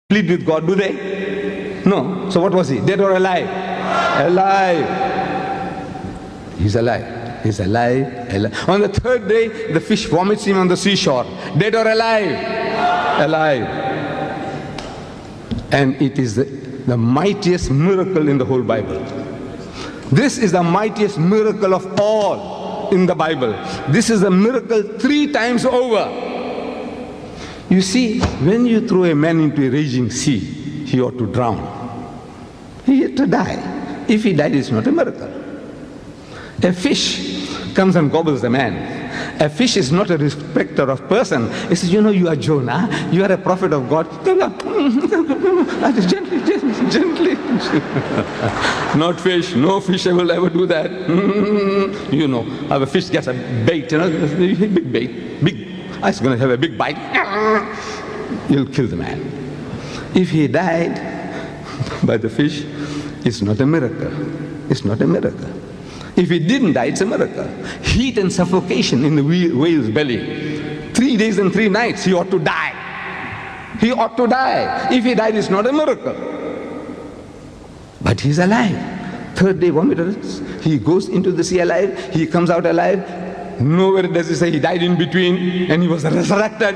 plead with God, do they? No. So what was he? Dead or alive? Alive. He's alive. He's alive. Alive. On the third day, the fish vomits him on the seashore. Dead or alive? Alive. And it is the mightiest miracle in the whole Bible. This is the mightiest miracle of all in the Bible. This is a miracle 3 times over. You see, when you throw a man into a raging sea, he ought to drown. He had to die. If he died, it's not a miracle. A fish comes and gobbles the man. A fish is not a respecter of person. He says, you know, you are Jonah, you are a prophet of God. Gently. Not fish, no fish will ever do that. You know, how a fish gets a bait, you know, big bait, big. It's going to have a big bite. You'll kill the man. If he died by the fish, it's not a miracle. It's not a miracle. If he didn't die, it's a miracle. Heat and suffocation in the whale's belly. 3 days and 3 nights, he ought to die. He ought to die. If he died, it's not a miracle. But he's alive. Third day vomiters. He goes into the sea alive. He comes out alive. Nowhere does he say he died in between and he was resurrected.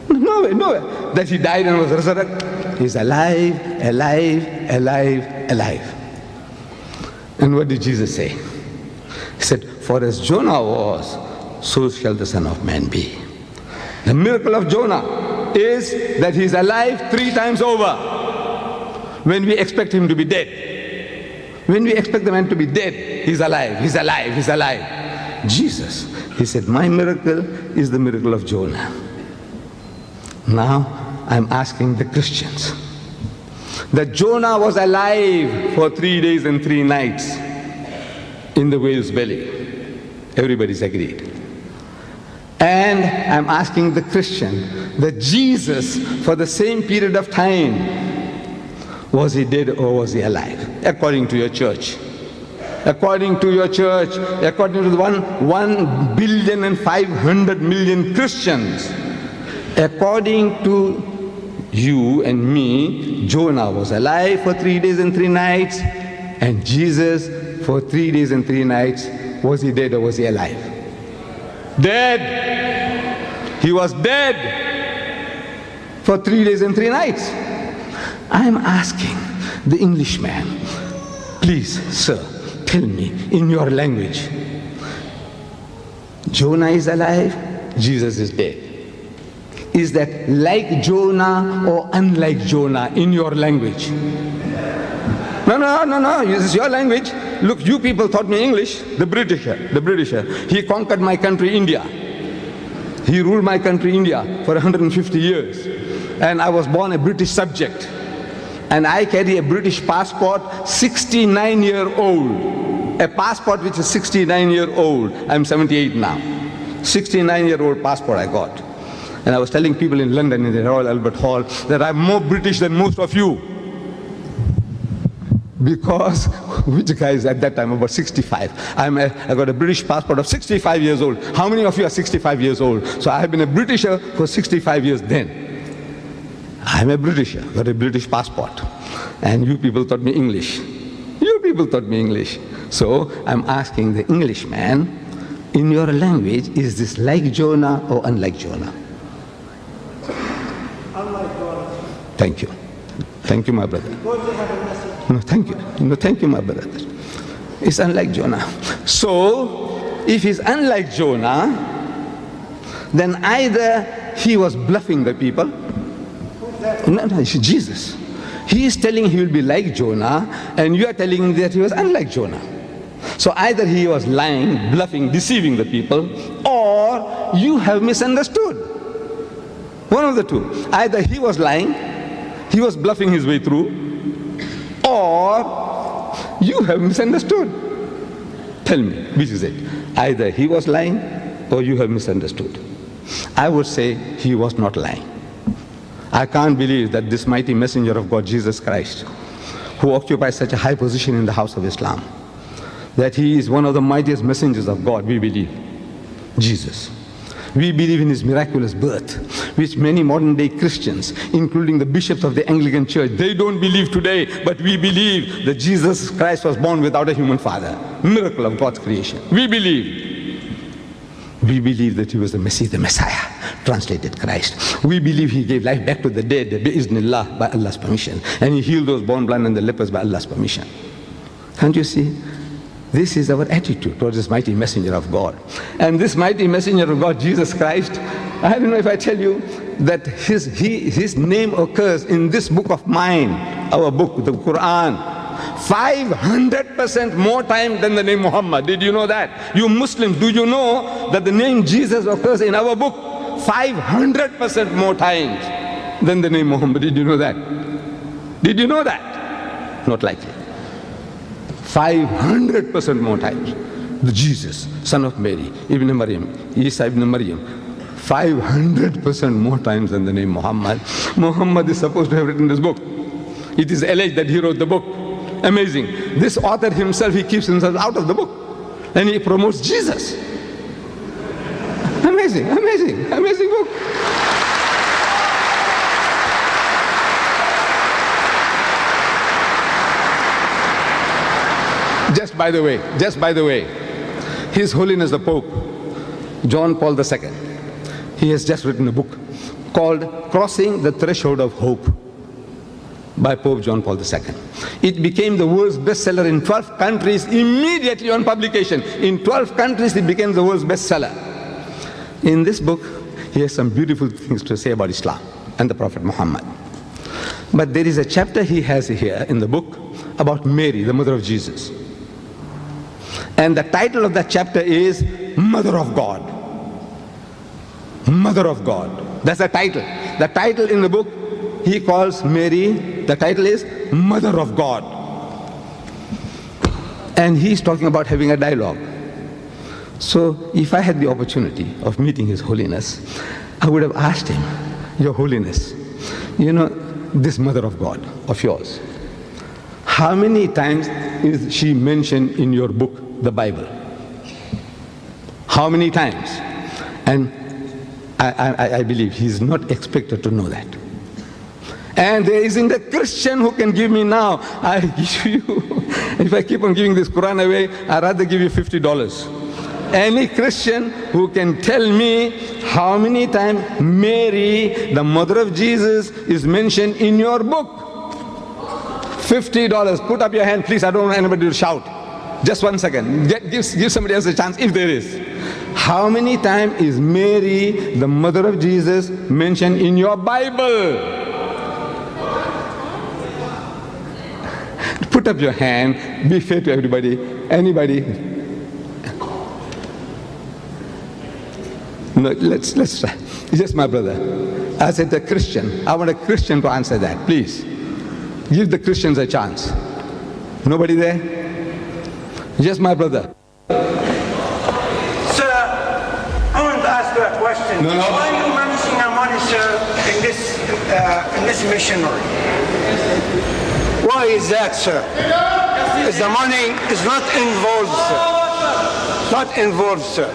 Nowhere that he died and was resurrected. He's alive, alive, alive, alive. And what did Jesus say? He said, for as Jonah was, so shall the Son of Man be. The miracle of Jonah is that he's alive 3 times over when we expect him to be dead. When we expect the man to be dead, he's alive, he's alive, he's alive. Jesus, he said, my miracle is the miracle of Jonah. Now, I'm asking the Christians that Jonah was alive for 3 days and 3 nights in the whale's belly. Everybody's agreed. And I'm asking the Christian that Jesus, for the same period of time, was he dead or was he alive? According to your church. According to your church, according to the 1,500,000,000 Christians, according to you and me, Jonah was alive for 3 days and 3 nights, and Jesus for 3 days and 3 nights, was he dead or was he alive? Dead. He was dead for 3 days and 3 nights. I'm asking the Englishman, please, sir, tell me in your language, Jonah is alive, Jesus is dead. Is that like Jonah or unlike Jonah in your language? No, this is your language. Look, you people taught me English. The Britisher. He conquered my country, India. He ruled my country, India, for 150 years. And I was born a British subject. And I carry a British passport, 69-year-old. A passport which is 69-year-old. I'm 78 now. 69-year-old passport I got. And I was telling people in London, in the Royal Albert Hall, that I'm more British than most of you. Because, which guy is at that time about 65. I got a British passport of 65 years old. How many of you are 65 years old? So I have been a Britisher for 65 years then. I'm a Britisher, got a British passport. And you people taught me English. You people taught me English. So I'm asking the Englishman, in your language, is this like Jonah or unlike Jonah? Unlike Jonah. Thank you. Thank you, my brother. No, thank you. No, thank you, my brother. It's unlike Jonah. So, if he's unlike Jonah, then either he was bluffing the people. No, it's Jesus. He is telling he will be like Jonah, and you are telling him that he was unlike Jonah. So either he was lying, bluffing, deceiving the people, or you have misunderstood. One of the two. Either he was lying, he was bluffing his way through, or you have misunderstood. Tell me, which is it? Either he was lying, or you have misunderstood. I would say he was not lying. I can't believe that this mighty messenger of God, Jesus Christ, who occupies such a high position in the house of Islam, that he is one of the mightiest messengers of God, we believe. Jesus. We believe in his miraculous birth, which many modern day Christians, including the bishops of the Anglican Church, they don't believe today, but we believe that Jesus Christ was born without a human father. Miracle of God's creation. We believe. We believe that he was the Messiah, translated Christ. We believe he gave life back to the dead, bi-iznillah, by Allah's permission. And he healed those born blind and the lepers by Allah's permission. Can't you see? This is our attitude towards this mighty messenger of God. And this mighty messenger of God, Jesus Christ, I don't know if I tell you that his name occurs in this book of mine, our book, the Quran, 500% more times than the name Muhammad. Did you know that? You Muslims, do you know that the name Jesus occurs in our book 500% more times than the name Muhammad? Did you know that? Did you know that? Not likely. 500% more times. The Jesus, son of Mary, Ibn Maryam, Isa ibn Maryam, 500% more times than the name Muhammad. Muhammad is supposed to have written this book. It is alleged that he wrote the book. Amazing. This author himself, he keeps himself out of the book. And he promotes Jesus. Amazing, amazing, amazing book. Just by the way, His Holiness the Pope, John Paul II, he has just written a book called Crossing the Threshold of Hope by Pope John Paul II. It became the world's bestseller in 12 countries immediately on publication. In 12 countries it became the world's bestseller. In this book, he has some beautiful things to say about Islam and the Prophet Muhammad. But there is a chapter he has here in the book about Mary, the mother of Jesus. And the title of that chapter is Mother of God. Mother of God. That's the title. The title in the book, he calls Mary, the title is Mother of God. And he's talking about having a dialogue. So if I had the opportunity of meeting His Holiness, I would have asked him, Your Holiness, you know, this Mother of God of yours, how many times is she mentioned in your book, the Bible? How many times? And I believe he's not expected to know that. And there isn't a Christian who can give me now. I give you, if I keep on giving this Quran away, I'd rather give you $50. Any Christian who can tell me how many times Mary, the mother of Jesus, is mentioned in your book. $50. Put up your hand, please. I don't want anybody to shout. Just 1 second. Give somebody else a chance if there is. How many times is Mary, the mother of Jesus, mentioned in your Bible? Put up your hand. Be fair to everybody. Anybody? No, let's try. Yes, my brother. I said a Christian. I want a Christian to answer that, please. Give the Christians a chance. Nobody there? Yes, my brother. Sir, I want to ask you a question. No. Why are you managing our money, sir, in this missionary? Why is that, sir? Is the money is not involved, sir? Not involved, sir.